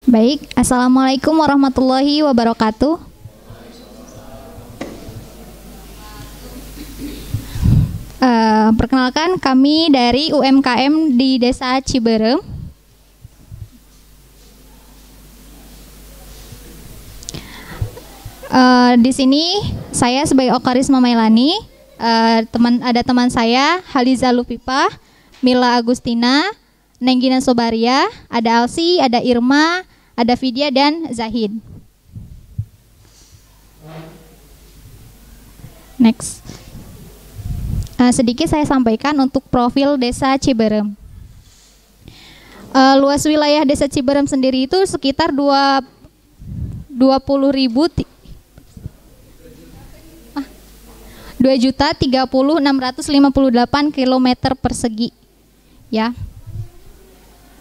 Baik, Assalamualaikum warahmatullahi wabarakatuh. Perkenalkan, kami dari UMKM di Desa Ciberem. Di sini saya sebagai Okarisma Mailani, ada teman saya Haliza Lupipa, Mila Agustina, Nenggina Sobaria, ada Alsi, ada Irma, ada Vidya dan Zahid. Next. Sedikit saya sampaikan untuk profil Desa Ciberem. Luas wilayah Desa Ciberem sendiri itu sekitar 2.030.658 km persegi, ya.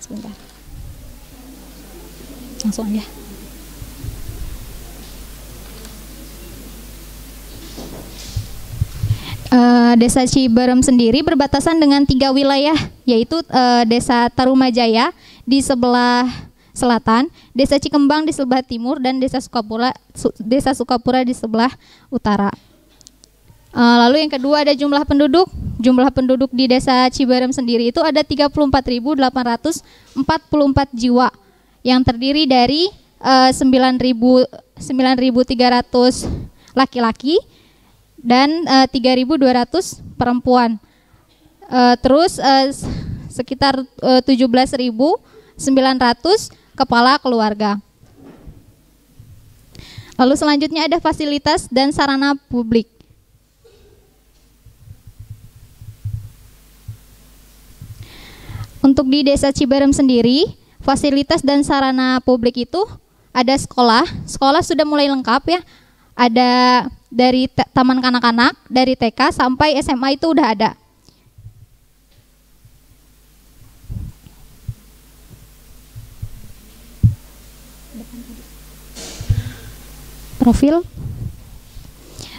Sebentar. Langsung aja. Desa Ciberem sendiri berbatasan dengan 3 wilayah, yaitu Desa Tarumajaya di sebelah selatan, Desa Cikembang di sebelah timur, dan Desa Sukapura di sebelah utara. Lalu yang kedua ada jumlah penduduk. Jumlah penduduk di Desa Ciberem sendiri itu ada 34.844 jiwa, yang terdiri dari 9.300 laki-laki dan 3.200 perempuan. Terus sekitar 17.900 kepala keluarga. Lalu selanjutnya ada fasilitas dan sarana publik. Untuk di Desa Ciberem sendiri, fasilitas dan sarana publik itu ada sekolah. Sekolah sudah mulai lengkap, ya. Ada dari taman kanak-kanak, dari TK sampai SMA itu udah ada. Profil.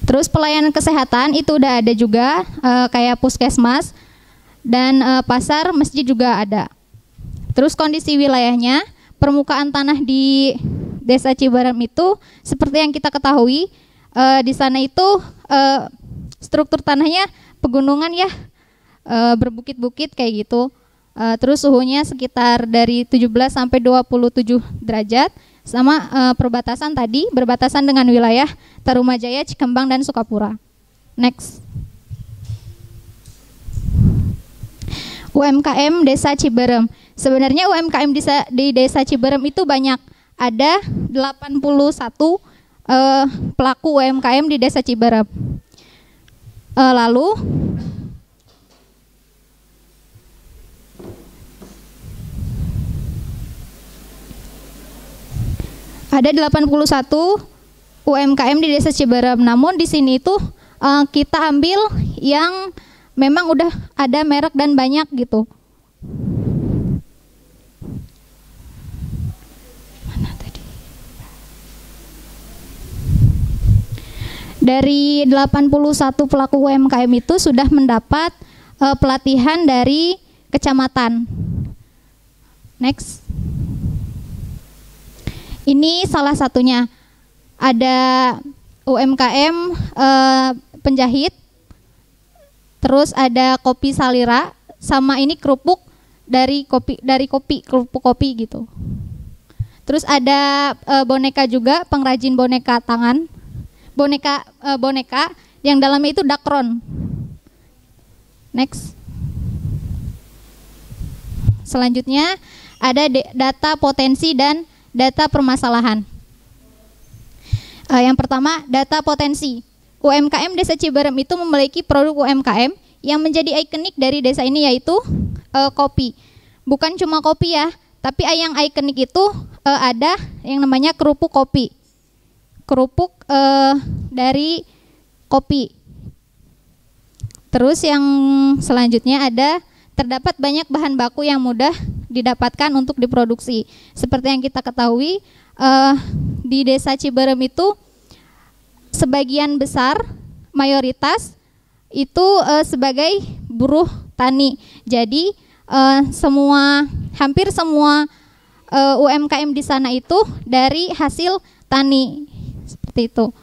Terus pelayanan kesehatan itu udah ada juga, kayak puskesmas dan pasar, masjid juga ada. Terus kondisi wilayahnya, permukaan tanah di Desa Ciberem itu seperti yang kita ketahui, di sana itu struktur tanahnya pegunungan, ya, berbukit-bukit kayak gitu. Terus suhunya sekitar dari 17 sampai 27 derajat, sama perbatasan tadi berbatasan dengan wilayah Tarumajaya, Cikembang dan Sukapura. Next. UMKM Desa Ciberem. Sebenarnya UMKM di Desa Ciberem itu banyak. Ada 81 pelaku UMKM di Desa Ciberem. Lalu ada 81 UMKM di Desa Ciberem. Namun di sini itu kita ambil yang memang udah ada merek dan banyak gitu. Mana tadi? Dari 81 pelaku UMKM itu sudah mendapat pelatihan dari kecamatan. Next. Ini salah satunya. Ada UMKM penjahit. Terus ada kopi Salira, sama ini kerupuk dari kopi, kerupuk kopi gitu. Terus ada boneka juga, pengrajin boneka tangan, boneka yang dalamnya itu dakron. Next. Selanjutnya ada data potensi dan data permasalahan. Yang pertama, data potensi. UMKM Desa Ciberem itu memiliki produk UMKM yang menjadi ikonik dari desa ini, yaitu kopi. Bukan cuma kopi, ya, tapi yang ikonik itu ada yang namanya kerupuk kopi. Kerupuk dari kopi. Terus yang selanjutnya terdapat banyak bahan baku yang mudah didapatkan untuk diproduksi. Seperti yang kita ketahui, di Desa Ciberem itu sebagian besar, mayoritas itu sebagai buruh tani. Jadi hampir semua UMKM di sana itu dari hasil tani, seperti itu.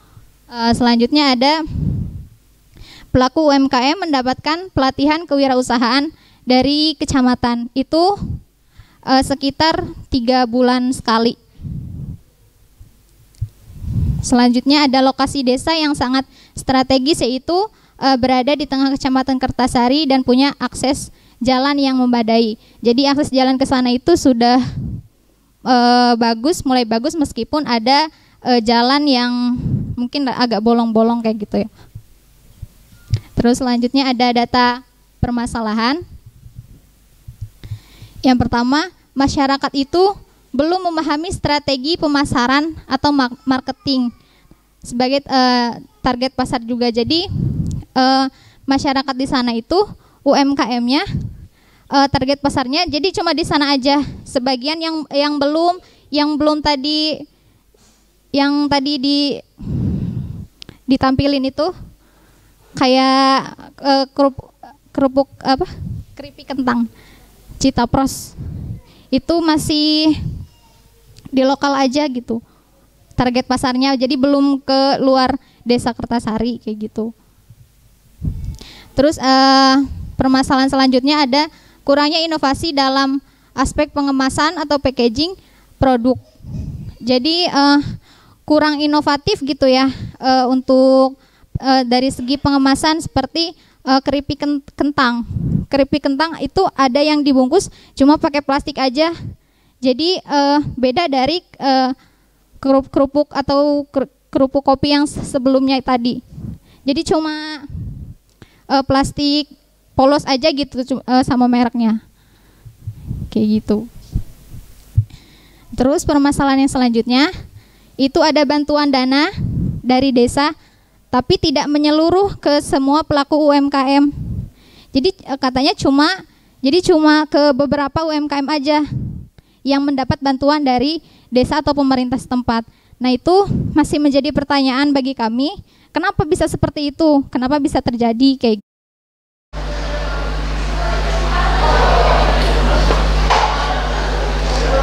Selanjutnya ada pelaku UMKM mendapatkan pelatihan kewirausahaan dari kecamatan, itu sekitar 3 bulan sekali. Selanjutnya ada lokasi desa yang sangat strategis, yaitu berada di tengah kecamatan Kertasari dan punya akses jalan yang memadai. Jadi akses jalan ke sana itu sudah bagus, mulai bagus, meskipun ada jalan yang mungkin agak bolong-bolong kayak gitu ya. Terus selanjutnya ada data permasalahan. Yang pertama, masyarakat itu belum memahami strategi pemasaran atau marketing sebagai target pasar juga. Jadi masyarakat di sana itu UMKM-nya target pasarnya jadi cuma di sana aja. Sebagian yang belum tadi ditampilin itu kayak keripik kentang, Citapros, itu masih di lokal aja gitu target pasarnya, jadi belum ke luar desa Kertasari kayak gitu. Terus permasalahan selanjutnya ada kurangnya inovasi dalam aspek pengemasan atau packaging produk. Jadi kurang inovatif gitu ya untuk dari segi pengemasan, seperti keripik kentang. Keripik kentang itu ada yang dibungkus cuma pakai plastik aja. Jadi beda dari kerupuk atau kerupuk kopi yang sebelumnya tadi. Jadi cuma plastik polos aja gitu sama mereknya. Kayak gitu. Terus permasalahan yang selanjutnya itu ada bantuan dana dari desa tapi tidak menyeluruh ke semua pelaku UMKM. Jadi katanya cuma ke beberapa UMKM aja yang mendapat bantuan dari desa atau pemerintah setempat. Nah, itu masih menjadi pertanyaan bagi kami, kenapa bisa seperti itu? Kenapa bisa terjadi kayak gitu?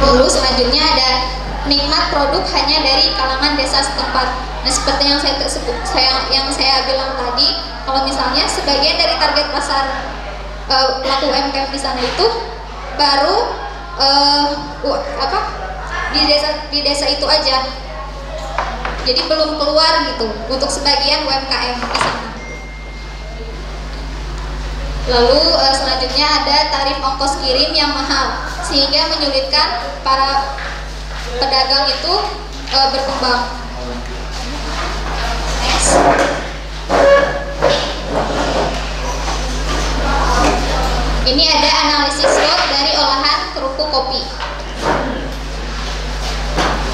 Lalu selanjutnya ada nikmat produk hanya dari kalangan desa setempat. Nah, seperti yang saya bilang tadi, kalau misalnya sebagian dari target pasar pelaku UMKM di sana itu baru di desa itu aja. Jadi belum keluar gitu untuk sebagian UMKM di sana. Lalu selanjutnya ada tarif ongkos kirim yang mahal sehingga menyulitkan para pedagang itu berkembang. Next. Ini ada analisis SWOT dari olahan kerupuk kopi.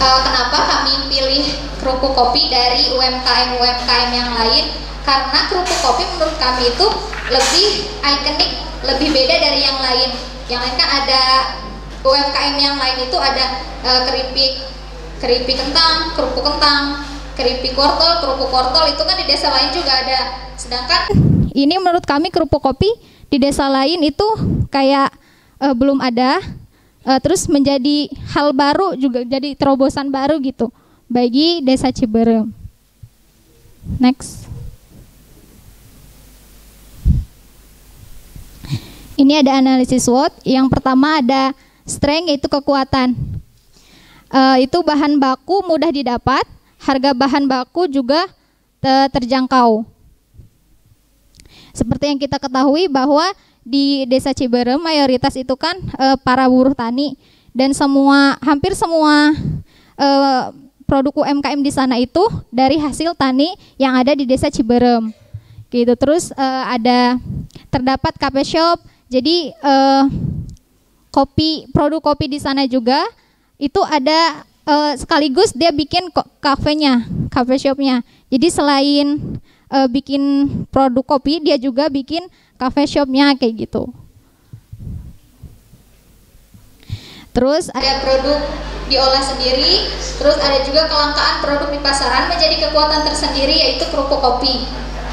Kenapa kami pilih kerupuk kopi dari UMKM yang lain? Karena kerupuk kopi menurut kami itu lebih ikonik, lebih beda dari yang lain. Yang lain kan ada UMKM yang lain itu ada keripik kentang, kerupuk kentang, keripik wortel, kerupuk wortel, itu kan di desa lain juga ada. Sedangkan ini menurut kami kerupuk kopi di desa lain itu kayak belum ada, terus menjadi hal baru juga, jadi terobosan baru gitu bagi desa Ciberem. Next. Ini ada analisis SWOT. Yang pertama ada strength, yaitu kekuatan. Itu bahan baku mudah didapat, harga bahan baku juga terjangkau. Seperti yang kita ketahui bahwa di desa Ciberem mayoritas itu kan para buruh tani, dan hampir semua produk UMKM di sana itu dari hasil tani yang ada di desa Ciberem. Gitu. Terus terdapat cafe shop. Jadi produk kopi di sana juga itu ada sekaligus dia bikin kafenya, cafe shopnya. Jadi selain bikin produk kopi, dia juga bikin cafe shopnya kayak gitu. Terus ada produk diolah sendiri, terus ada juga kelangkaan produk di pasaran menjadi kekuatan tersendiri, yaitu kerupuk kopi.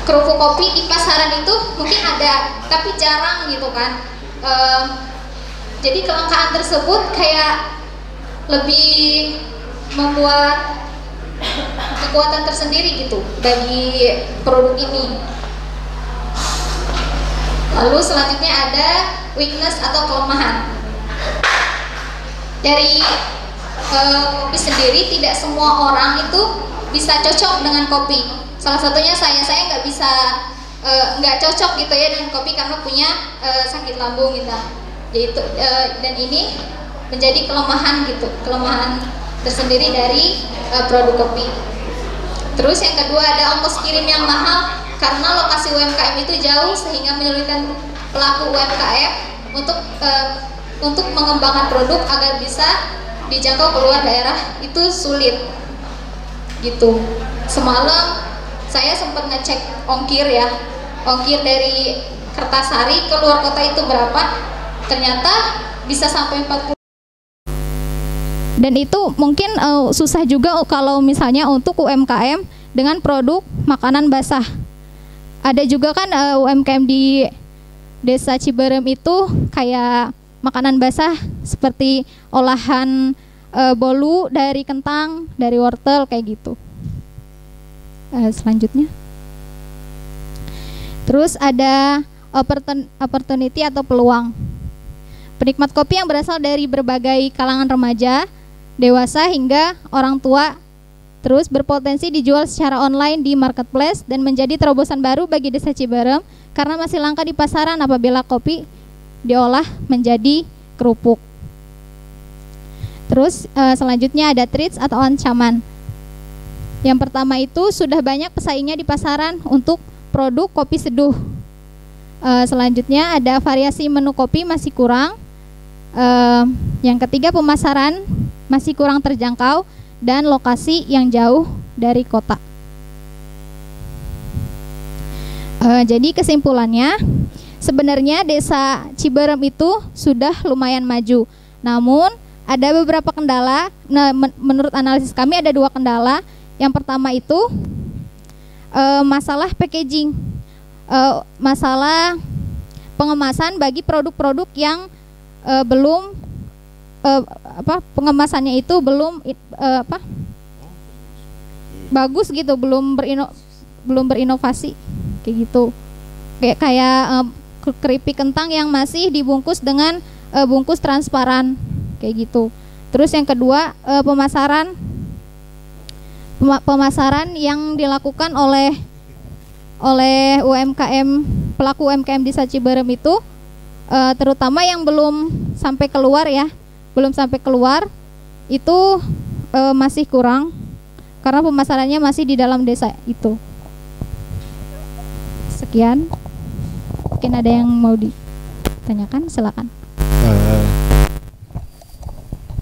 Kerupuk kopi di pasaran itu mungkin ada, tapi jarang gitu kan. Jadi kelangkaan tersebut kayak lebih membuat kekuatan tersendiri gitu bagi produk ini. Lalu selanjutnya ada weakness atau kelemahan. Dari kopi sendiri, tidak semua orang itu bisa cocok dengan kopi. Salah satunya saya nggak bisa, nggak cocok gitu ya dengan kopi karena punya sakit lambung gitu. Jadi dan ini menjadi kelemahan gitu, kelemahan tersendiri dari produk kopi. Terus yang kedua ada ongkos kirim yang mahal karena lokasi UMKM itu jauh sehingga menyulitkan pelaku UMKM untuk mengembangkan produk agar bisa dijangkau keluar daerah itu sulit gitu. Semalam saya sempat ngecek ongkir ya, ongkir dari Kertasari ke luar kota itu berapa, ternyata bisa sampai 40. Dan itu mungkin susah juga kalau misalnya untuk UMKM dengan produk makanan basah. Ada juga kan UMKM di Desa Ciberem itu kayak makanan basah seperti olahan bolu dari kentang, dari wortel kayak gitu. Selanjutnya. Terus ada opportunity atau peluang. Penikmat kopi yang berasal dari berbagai kalangan remaja, dewasa hingga orang tua, terus berpotensi dijual secara online di marketplace dan menjadi terobosan baru bagi Desa Ciberem karena masih langka di pasaran apabila kopi diolah menjadi kerupuk. Terus selanjutnya ada threats atau ancaman. Yang pertama itu sudah banyak pesaingnya di pasaran untuk produk kopi seduh. Selanjutnya ada variasi menu kopi masih kurang. Yang ketiga pemasaran masih kurang terjangkau dan lokasi yang jauh dari kota. Jadi kesimpulannya, sebenarnya Desa Ciberem itu sudah lumayan maju. Namun ada beberapa kendala. Nah, menurut analisis kami ada 2 kendala. Yang pertama itu masalah packaging, masalah pengemasan bagi produk-produk yang belum pengemasannya itu belum bagus gitu, belum berinovasi kayak gitu, kayak keripik kentang yang masih dibungkus dengan bungkus transparan kayak gitu. Terus yang kedua pemasaran yang dilakukan oleh UMKM, pelaku UMKM di Desa Ciberem itu terutama yang belum sampai keluar ya, itu masih kurang karena pemasarannya masih di dalam desa itu. Sekian, mungkin ada yang mau ditanyakan, silakan.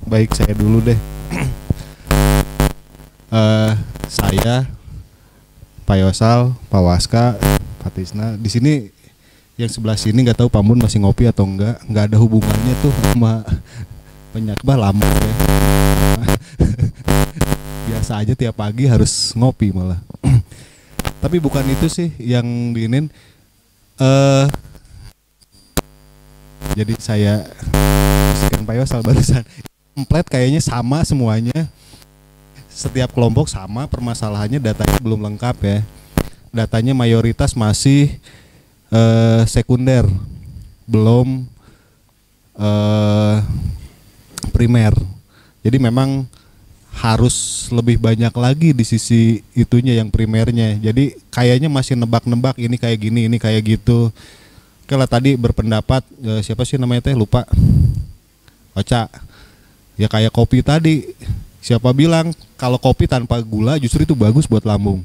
Baik, saya dulu deh. Saya, Pak Yosal, Pak Waska, Pak Tisna. Di sini yang sebelah sini nggak tahu Pak Mun masih ngopi atau enggak ada hubungannya tuh sama penyakit lambung ya. Biasa aja tiap pagi harus ngopi malah. Tapi bukan itu sih yang diinin. Jadi saya bisikan Pak Yosal barusan, template kayaknya sama semuanya. Setiap kelompok sama permasalahannya, datanya belum lengkap ya. Datanya mayoritas masih sekunder, belum primer. Jadi memang harus lebih banyak lagi di sisi itunya yang primernya. Jadi kayaknya masih nebak-nebak, ini kayak gini, ini kayak gitu. Kalau tadi berpendapat siapa sih namanya teh, lupa, Oca. Ya kayak kopi tadi, siapa bilang kalau kopi tanpa gula justru itu bagus buat lambung.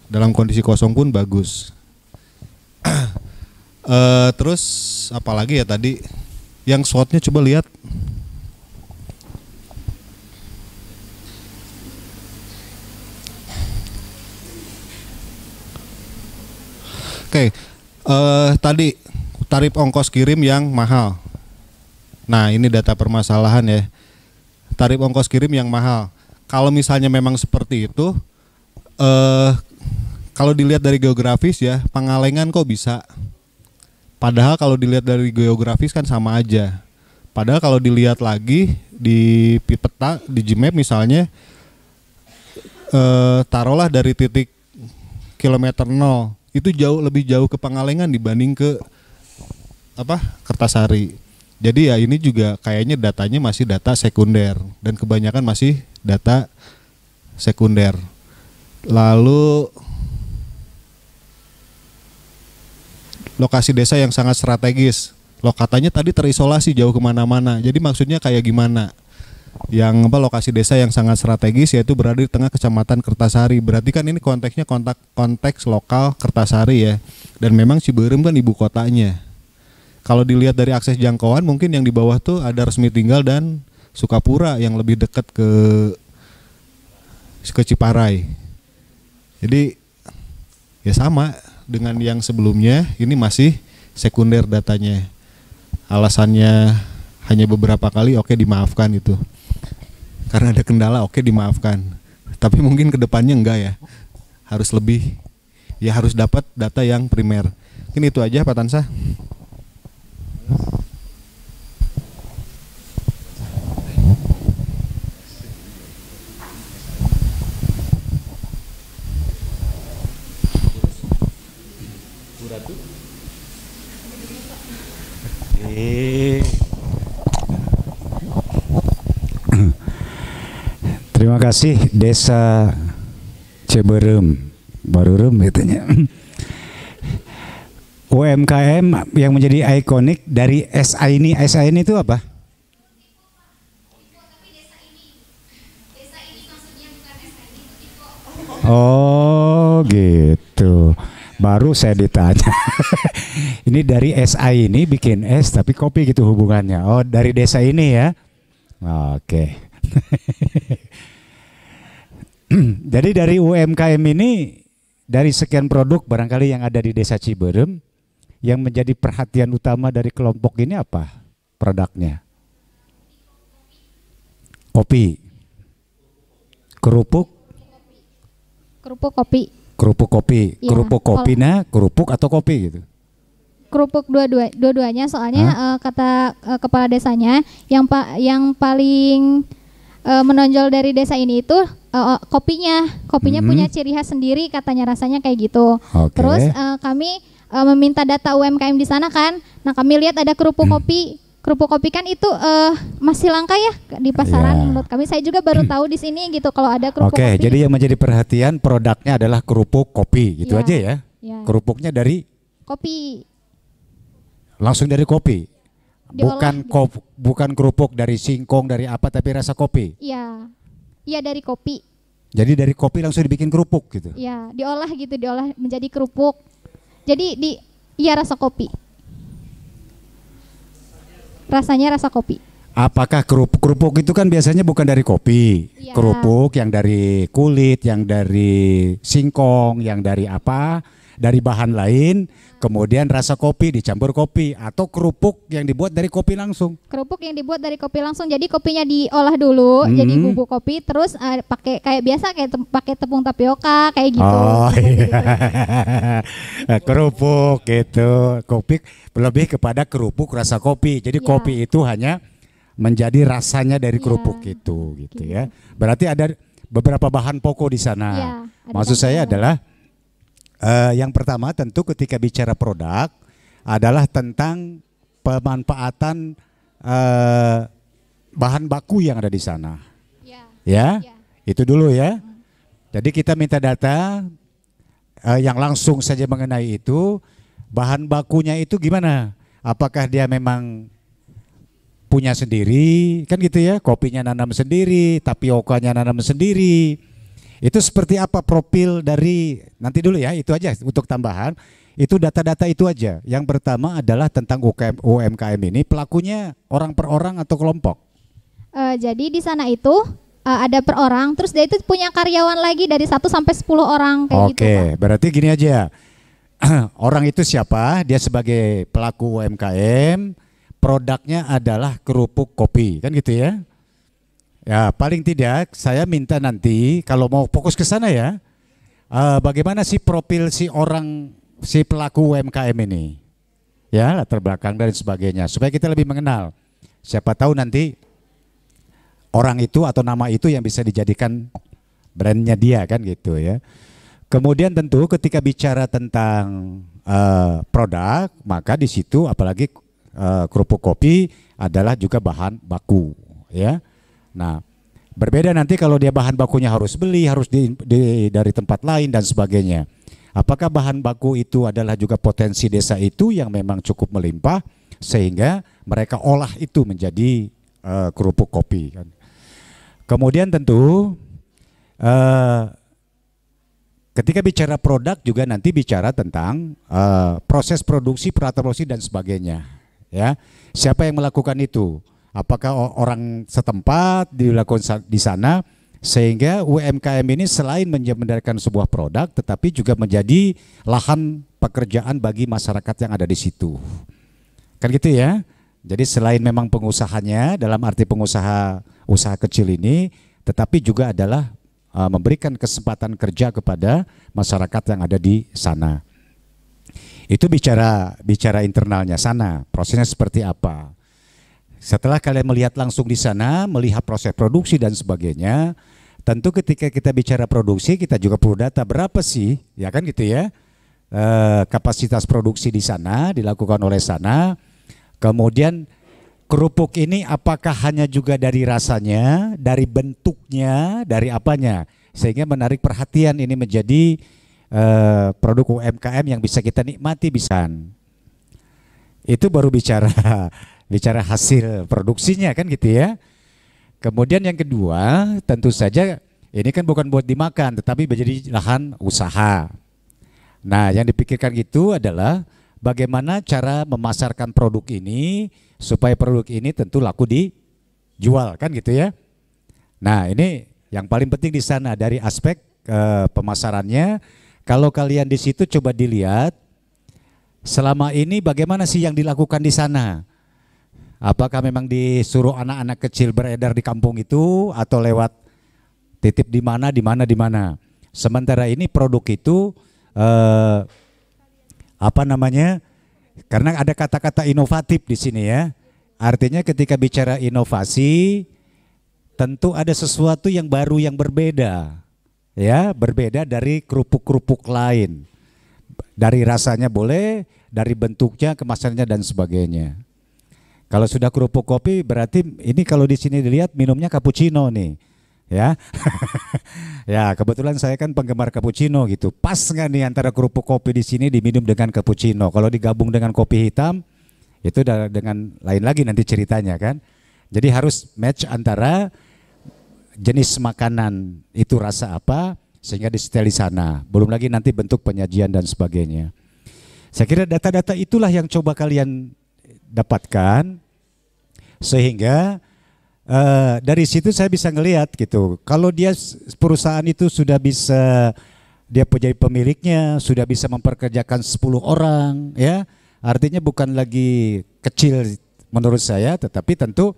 Dalam kondisi kosong pun bagus. Terus apalagi ya tadi yang shotnya, coba lihat. Oke, tadi tarif ongkos kirim yang mahal. Nah, ini data permasalahan ya. Tarif ongkos kirim yang mahal. Kalau misalnya memang seperti itu, kalau dilihat dari geografis ya, Pangalengan kok bisa. Padahal kalau dilihat dari geografis kan sama aja. Padahal kalau dilihat lagi di peta di Gmap misalnya, taruhlah dari titik kilometer 0 itu lebih jauh ke Pangalengan dibanding ke Kertasari. Jadi ya ini juga kayaknya datanya masih data sekunder dan kebanyakan masih data sekunder. Lalu lokasi desa yang sangat strategis. Katanya tadi terisolasi jauh kemana-mana. Jadi maksudnya kayak gimana? Yang lokasi desa yang sangat strategis yaitu berada di tengah kecamatan Kertasari. Berarti kan ini konteksnya konteks lokal Kertasari ya. Dan memang Ciberem kan ibu kotanya. Kalau dilihat dari akses jangkauan mungkin yang di bawah tuh ada Resmi Tinggal dan Sukapura yang lebih dekat ke Ciparai. Jadi ya sama dengan yang sebelumnya, ini masih sekunder datanya. Alasannya hanya beberapa kali, oke dimaafkan itu. Karena ada kendala, oke dimaafkan. Tapi mungkin kedepannya enggak ya. Harus lebih, ya harus dapat data yang primer. Mungkin itu aja Pak Tansah. Terima kasih Desa Ciberem, Barurem katanya. UMKM yang menjadi ikonik dari SA ini itu apa? Oh gitu. Baru saya ditanya. Ini dari SA ini bikin es tapi kopi gitu hubungannya. Oh dari desa ini ya. Oke. Jadi dari UMKM ini, dari sekian produk barangkali yang ada di Desa Ciberem, yang menjadi perhatian utama dari kelompok ini apa produknya? Kopi, kerupuk kopi. Kerupuk kopi, Ya, kerupuk kopi kerupuk atau kopi gitu? Kerupuk dua-duanya soalnya kata kepala desanya yang paling menonjol dari desa ini itu kopinya punya ciri khas sendiri katanya, rasanya kayak gitu. Okay. Terus kami meminta data UMKM di sana kan. Nah kami lihat ada kerupuk kopi. Kerupuk kopi kan itu masih langka ya di pasaran. Menurut kami, saya juga baru tahu di sini gitu kalau ada kerupuk kopi. Jadi yang menjadi perhatian produknya adalah kerupuk kopi gitu aja ya. Kerupuknya dari kopi. Langsung dari kopi. Diolah, Bukan kerupuk dari singkong dari apa tapi rasa kopi. Iya. Iya dari kopi. Jadi dari kopi langsung dibikin kerupuk gitu. Iya, diolah menjadi kerupuk. Jadi rasa kopi. Rasanya rasa kopi. Apakah kerupuk itu kan biasanya bukan dari kopi. Ya. Kerupuk yang dari kulit, yang dari singkong, yang dari apa? Dari bahan lain, kemudian rasa kopi dicampur kopi, atau kerupuk yang dibuat dari kopi langsung. Kerupuk yang dibuat dari kopi langsung, jadi kopinya diolah dulu jadi bubuk kopi, terus pakai kayak biasa pakai tepung tapioka kayak gitu. Oh iya. Kerupuk gitu, kopi lebih kepada kerupuk rasa kopi. Jadi kopi itu hanya menjadi rasanya dari kerupuk itu gitu ya. Berarti ada beberapa bahan pokok di sana. Maksud saya adalah yang pertama tentu ketika bicara produk adalah tentang pemanfaatan bahan baku yang ada di sana. Itu dulu ya. Jadi kita minta data yang langsung saja mengenai itu, bahan bakunya itu gimana? Apakah dia memang punya sendiri, kan gitu ya, kopinya nanam sendiri, tapiokanya nanam sendiri. Itu seperti apa profil dari, nanti dulu ya, itu aja untuk tambahan. Itu data-data itu aja. Yang pertama adalah tentang UMKM ini, pelakunya orang per orang atau kelompok? Jadi di sana itu ada per orang, terus dia itu punya karyawan lagi dari 1 sampai 10 orang kayak gitu. Oke, berarti gini aja. Orang itu siapa? Dia sebagai pelaku UMKM, produknya adalah kerupuk kopi, kan gitu ya? Ya paling tidak saya minta nanti kalau mau fokus ke sana ya, bagaimana sih profil si pelaku UMKM ini, ya latar belakang dan sebagainya, supaya kita lebih mengenal. Siapa tahu nanti orang itu atau nama itu yang bisa dijadikan brandnya dia kan gitu ya. Kemudian tentu ketika bicara tentang produk, maka di situ apalagi kerupuk kopi adalah juga bahan baku ya. Nah, berbeda nanti kalau dia bahan bakunya harus beli, harus dari tempat lain dan sebagainya. Apakah bahan baku itu adalah juga potensi desa itu yang memang cukup melimpah sehingga mereka olah itu menjadi kerupuk kopi kan. Kemudian tentu ketika bicara produk juga nanti bicara tentang proses produksi, peralatan produksi dan sebagainya. Ya, siapa yang melakukan itu? Apakah orang setempat dilakukan di sana sehingga UMKM ini selain mendapatkan sebuah produk, tetapi juga menjadi lahan pekerjaan bagi masyarakat yang ada di situ. Kan gitu ya. Jadi selain memang pengusahanya dalam arti pengusaha usaha kecil ini, tetapi juga adalah memberikan kesempatan kerja kepada masyarakat yang ada di sana. Itu bicara internalnya sana, prosesnya seperti apa. Setelah kalian melihat langsung di sana, melihat proses produksi dan sebagainya, tentu ketika kita bicara produksi kita juga perlu data berapa sih, ya kan gitu ya, kapasitas produksi di sana dilakukan oleh sana. Kemudian kerupuk ini apakah hanya juga dari rasanya, dari bentuknya, dari apanya, sehingga menarik perhatian ini menjadi produk UMKM yang bisa kita nikmati bisa. Itu baru bicara hasil produksinya kan gitu ya. Kemudian yang kedua tentu saja ini kan bukan buat dimakan tetapi menjadi lahan usaha. Nah yang dipikirkan gitu adalah bagaimana cara memasarkan produk ini supaya produk ini tentu laku dijual kan gitu ya. Nah ini yang paling penting di sana dari aspek pemasarannya. Kalau kalian di situ coba dilihat selama ini bagaimana sih yang dilakukan di sana. Apakah memang disuruh anak-anak kecil beredar di kampung itu atau lewat titip di mana. Sementara ini produk itu karena ada kata-kata inovatif di sini ya. Artinya ketika bicara inovasi tentu ada sesuatu yang baru yang berbeda. Ya, berbeda dari kerupuk-kerupuk lain. Dari rasanya boleh, dari bentuknya, kemasannya dan sebagainya. Kalau sudah kerupuk kopi berarti ini kalau di sini dilihat minumnya cappuccino nih. Ya. Ya, kebetulan saya kan penggemar cappuccino gitu. Pas nggak nih antara kerupuk kopi di sini diminum dengan cappuccino. Kalau digabung dengan kopi hitam itu dengan lain lagi nanti ceritanya kan. Jadi harus match antara jenis makanan itu rasa apa sehingga disetel di sana. Belum lagi nanti bentuk penyajian dan sebagainya. Saya kira data-data itulah yang coba kalian dapatkan sehingga dari situ saya bisa ngelihat gitu. Kalau dia perusahaan itu sudah bisa dia menjadi pemiliknya, sudah bisa memperkerjakan 10 orang ya. Artinya bukan lagi kecil menurut saya tetapi tentu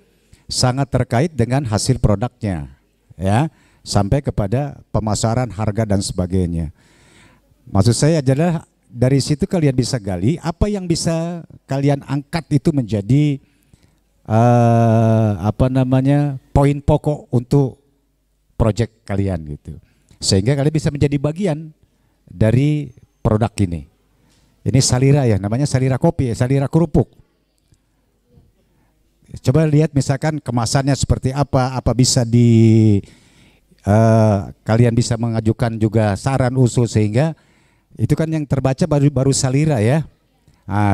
sangat terkait dengan hasil produknya. Ya, sampai kepada pemasaran harga dan sebagainya. Maksud saya adalah dari situ kalian bisa gali apa yang bisa kalian angkat itu menjadi poin pokok untuk proyek kalian gitu. Sehingga kalian bisa menjadi bagian dari produk ini. Ini salira ya, namanya salira kopi, salira kerupuk. Coba lihat misalkan kemasannya seperti apa bisa kalian bisa mengajukan juga saran usul sehingga itu kan yang terbaca baru salira ya.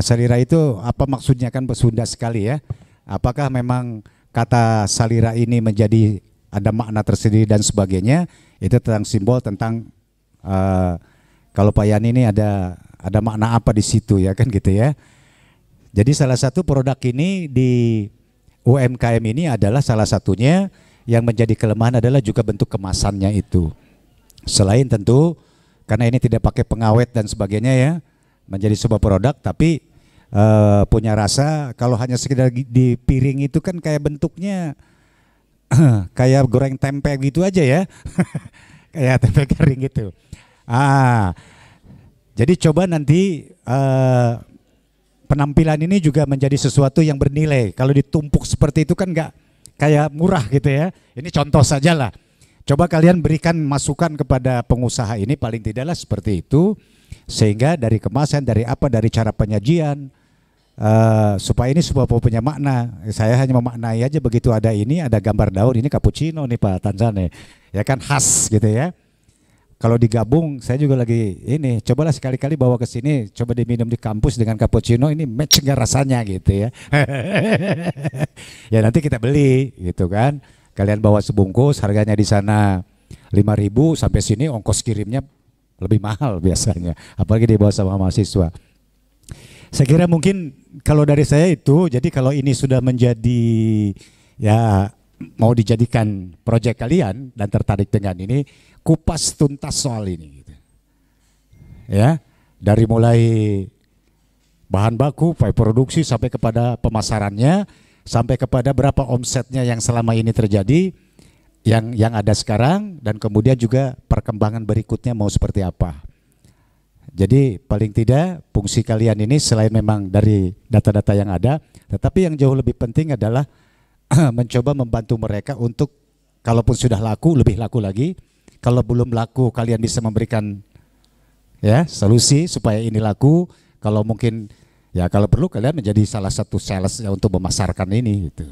Salira itu apa maksudnya kan Sunda sekali ya. Apakah memang kata salira ini menjadi ada makna tersendiri dan sebagainya, itu tentang simbol tentang kalau Pak Yani ini ada makna apa di situ ya kan gitu ya. Jadi salah satu produk ini di UMKM ini adalah salah satunya yang menjadi kelemahan adalah juga bentuk kemasannya itu. Selain tentu karena ini tidak pakai pengawet dan sebagainya ya, menjadi sebuah produk tapi punya rasa. Kalau hanya sekedar di piring itu kan kayak bentuknya kayak goreng tempe gitu aja ya. Kayak tempe kering gitu. Jadi coba nanti penampilan ini juga menjadi sesuatu yang bernilai. Kalau ditumpuk seperti itu kan kayak murah gitu ya. Ini contoh saja lah. Coba kalian berikan masukan kepada pengusaha ini paling tidaklah seperti itu. Sehingga dari kemasan, dari apa, dari cara penyajian, supaya ini sebuah punya makna. Saya hanya memaknai aja begitu ada ini, ada gambar daun, ini cappuccino nih Pak Tanzane. Ya kan khas gitu ya. Kalau digabung, saya juga lagi ini, cobalah sekali-kali bawa ke sini, coba diminum di kampus dengan cappuccino, ini match nggak rasanya gitu ya. Ya nanti kita beli gitu kan. Kalian bawa sebungkus, harganya di sana 5.000, sampai sini ongkos kirimnya lebih mahal biasanya, apalagi dibawa sama mahasiswa. Saya kira mungkin kalau dari saya itu, jadi kalau ini sudah menjadi ya mau dijadikan proyek kalian dan tertarik dengan ini, kupas tuntas soal ini, gitu. Ya, dari mulai bahan baku, produksi sampai kepada pemasarannya, sampai kepada berapa omsetnya yang selama ini terjadi, yang ada sekarang, dan kemudian juga perkembangan berikutnya mau seperti apa. Jadi paling tidak fungsi kalian ini selain memang dari data-data yang ada, tetapi yang jauh lebih penting adalah mencoba membantu mereka untuk kalaupun sudah laku, lebih laku lagi. Kalau belum laku, kalian bisa memberikan ya solusi supaya ini laku. Kalau mungkin ya kalau perlu kalian menjadi salah satu sales ya, untuk memasarkan ini gitu.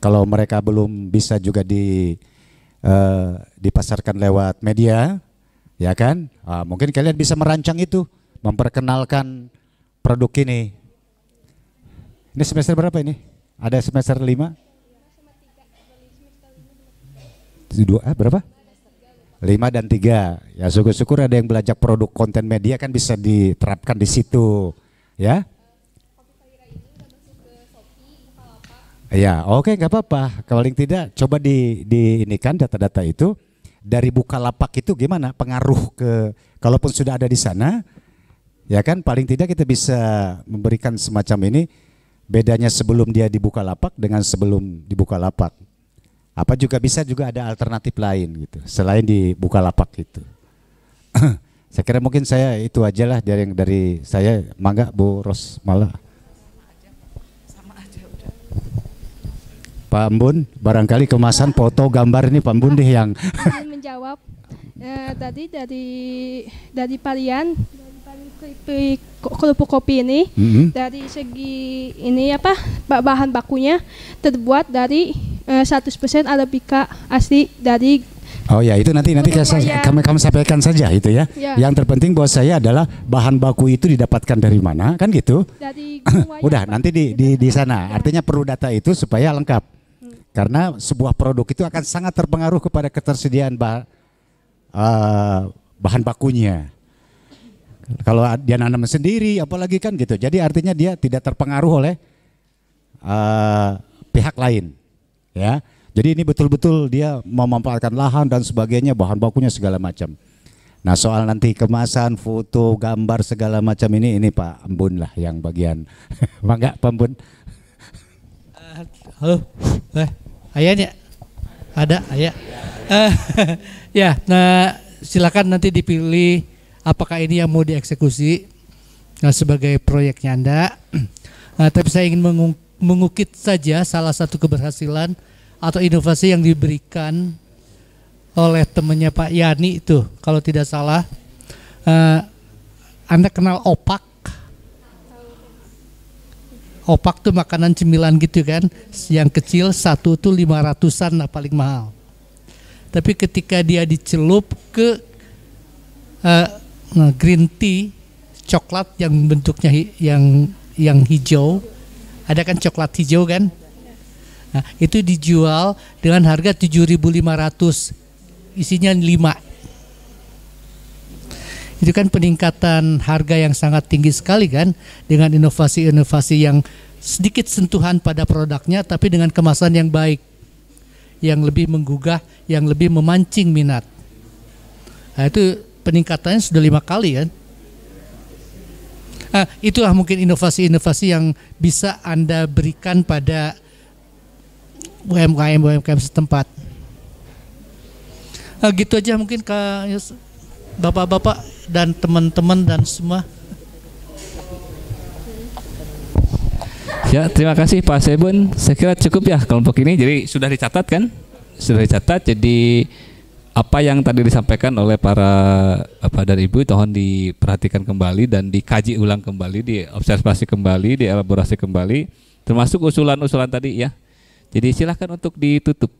Kalau mereka belum bisa juga dipasarkan lewat media, ya kan? Mungkin kalian bisa merancang itu, memperkenalkan produk ini. Ini semester berapa ini? Ada semester 5? 2, berapa? 5 dan 3. Ya syukur-syukur ada yang belajar produk konten media kan bisa diterapkan di situ, ya. Ya, oke, nggak apa-apa. Paling tidak coba diinikan data-data itu dari Bukalapak itu gimana pengaruh ke, kalaupun sudah ada di sana, ya kan paling tidak kita bisa memberikan semacam ini bedanya sebelum dia di Bukalapak dengan sebelum di Bukalapak. Apa juga bisa juga ada alternatif lain gitu selain di Bukalapak itu. Saya kira mungkin saya itu aja lah dari saya. Mangga Bu Rosmala. Pak Embun, barangkali kemasan foto gambar ini Pak Embun deh yang menjawab. Tadi dari varian kerupuk kopi ini, dari segi ini apa bahan bakunya terbuat dari 100% Arabica asli dari. Oh ya, itu nanti kami sampaikan saja itu ya. Yang terpenting buat saya adalah bahan baku itu didapatkan dari mana kan gitu. Dari udah nanti di sana. Artinya perlu data itu supaya lengkap. Karena sebuah produk itu akan sangat terpengaruh kepada ketersediaan bahan bakunya. Kalau dia nanam sendiri apalagi kan gitu. Jadi artinya dia tidak terpengaruh oleh pihak lain. Ya. Jadi ini betul-betul dia memanfaatkan lahan dan sebagainya, bahan bakunya segala macam. Nah, soal nanti kemasan, foto, gambar segala macam ini Pak Embun lah yang bagian. Mangga Pak Embun. Halo. Ayahnya ada ayah. Ya, nah silakan nanti dipilih apakah ini yang mau dieksekusi sebagai proyeknya Anda. Tapi saya ingin mengukit saja salah satu keberhasilan atau inovasi yang diberikan oleh temannya Pak Yani itu. Kalau tidak salah, Anda kenal opak? Opak tuh makanan cemilan gitu kan, yang kecil satu tuh 500-an lah paling mahal. Tapi ketika dia dicelup ke green tea, coklat yang bentuknya yang hijau, ada kan coklat hijau kan? Nah, itu dijual dengan harga 7.500, isinya 5. Itu kan peningkatan harga yang sangat tinggi sekali kan, dengan inovasi-inovasi yang sedikit sentuhan pada produknya tapi dengan kemasan yang baik, yang lebih menggugah, yang lebih memancing minat. Nah, itu peningkatannya sudah 5 kali kan. Nah, itulah mungkin inovasi-inovasi yang bisa Anda berikan pada UMKM setempat. Nah, gitu aja mungkin Bapak-bapak dan teman-teman dan semua. Ya, terima kasih Pak Sebun. Saya kira cukup ya kelompok ini. Jadi sudah dicatat kan? Sudah dicatat. Jadi apa yang tadi disampaikan oleh para Bapak dan Ibu mohon diperhatikan kembali dan dikaji ulang kembali, diobservasi kembali, dielaborasi kembali, termasuk usulan-usulan tadi ya. Jadi silakan untuk ditutup.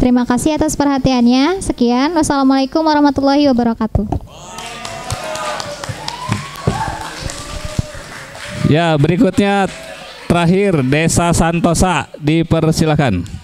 Terima kasih atas perhatiannya. Sekian. Wassalamualaikum warahmatullahi wabarakatuh. Ya, berikutnya terakhir Desa Santosa, dipersilakan.